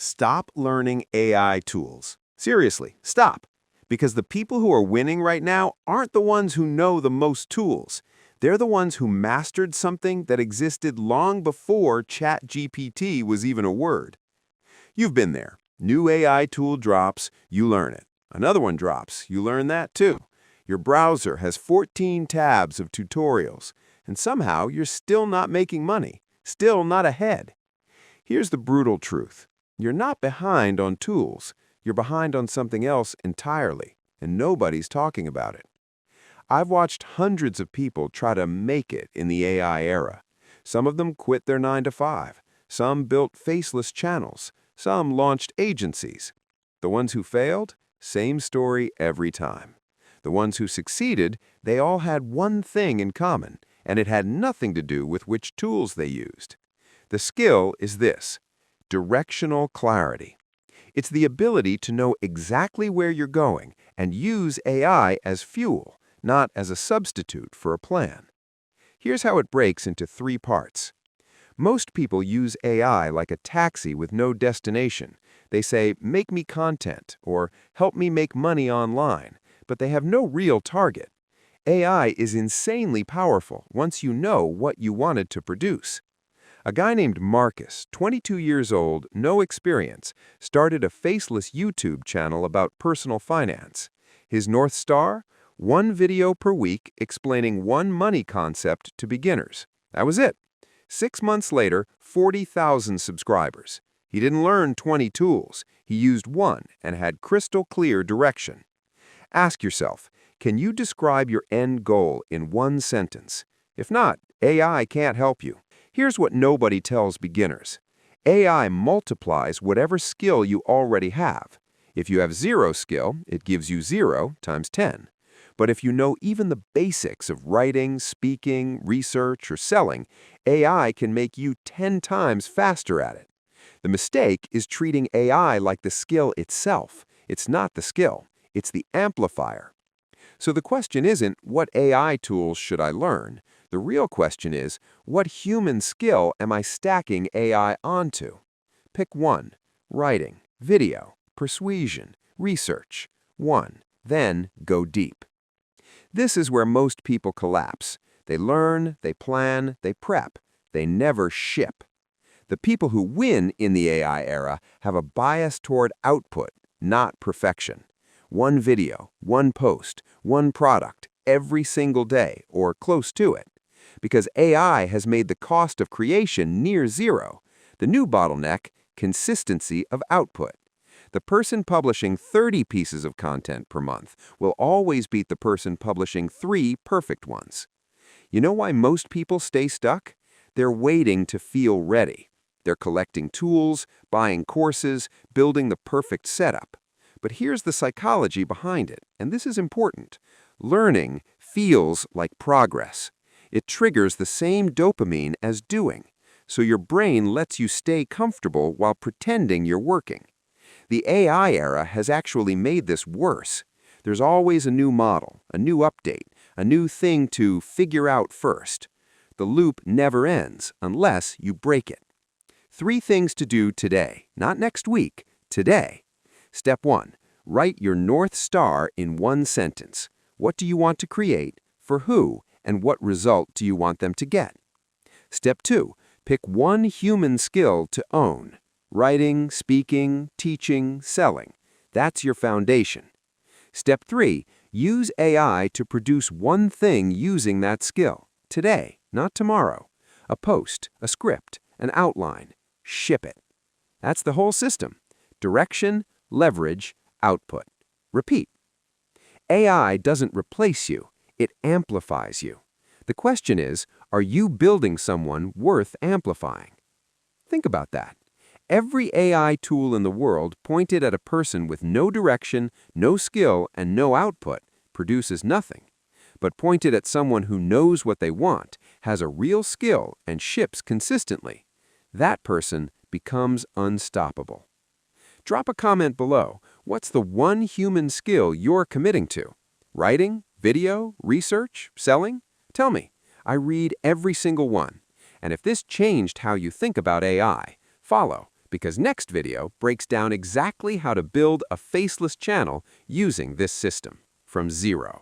Stop learning AI tools. Seriously, stop. Because the people who are winning right now aren't the ones who know the most tools. They're the ones who mastered something that existed long before ChatGPT was even a word. You've been there. New AI tool drops, you learn it. Another one drops, you learn that too. Your browser has 14 tabs of tutorials, and somehow you're still not making money, still not ahead. Here's the brutal truth. You're not behind on tools. You're behind on something else entirely, and nobody's talking about it. I've watched hundreds of people try to make it in the AI era. Some of them quit their 9 to 5. Some built faceless channels. Some launched agencies. The ones who failed? Same story every time. The ones who succeeded, they all had one thing in common, and it had nothing to do with which tools they used. The skill is this: directional clarity. It's the ability to know exactly where you're going and use AI as fuel, not as a substitute for a plan. Here's how it breaks into 3 parts. Most people use AI like a taxi with no destination. They say, "Make me content," or "Help me make money online," but they have no real target. AI is insanely powerful once you know what you want it to produce. A guy named Marcus, 22 years old, no experience, started a faceless YouTube channel about personal finance. His North Star? 1 video per week explaining one money concept to beginners. That was it. 6 months later, 40,000 subscribers. He didn't learn 20 tools. He used one and had crystal clear direction. Ask yourself, can you describe your end goal in 1 sentence? If not, AI can't help you. Here's what nobody tells beginners. AI multiplies whatever skill you already have. If you have 0 skill, it gives you 0 times 10. But if you know even the basics of writing, speaking, research, or selling, AI can make you 10 times faster at it. The mistake is treating AI like the skill itself. It's not the skill. It's the amplifier. So the question isn't, what AI tools should I learn? The real question is, what human skill am I stacking AI onto? Pick one: writing, video, persuasion, research. 1. Then go deep. This is where most people collapse. They learn, they plan, they prep. They never ship. The people who win in the AI era have a bias toward output, not perfection. 1 video, 1 post, 1 product, every single day, or close to it. Because AI has made the cost of creation near 0. The new bottleneck: consistency of output. The person publishing 30 pieces of content per month will always beat the person publishing 3 perfect ones. You know why most people stay stuck? They're waiting to feel ready. They're collecting tools, buying courses, building the perfect setup. But here's the psychology behind it, and this is important. Learning feels like progress. It triggers the same dopamine as doing, so your brain lets you stay comfortable while pretending you're working. The AI era has actually made this worse. There's always a new model, a new update, a new thing to figure out first. The loop never ends unless you break it. 3 things to do today, not next week, today. Step 1. Write your North Star in 1 sentence. What do you want to create, for who, and what result do you want them to get? Step 2. Pick 1 human skill to own. Writing, speaking, teaching, selling. That's your foundation. Step 3. Use AI to produce 1 thing using that skill. Today, not tomorrow. A post, a script, an outline. Ship it. That's the whole system. Direction, leverage, output. Repeat. AI doesn't replace you. It amplifies you. The question is, are you building someone worth amplifying? Think about that. Every AI tool in the world pointed at a person with no direction, no skill, and no output produces nothing. But pointed at someone who knows what they want, has a real skill, and ships consistently, that person becomes unstoppable. Drop a comment below. What's the 1 human skill you're committing to? Writing, video, research, selling? Tell me. I read every single one. And if this changed how you think about AI, follow, because next video breaks down exactly how to build a faceless channel using this system from zero.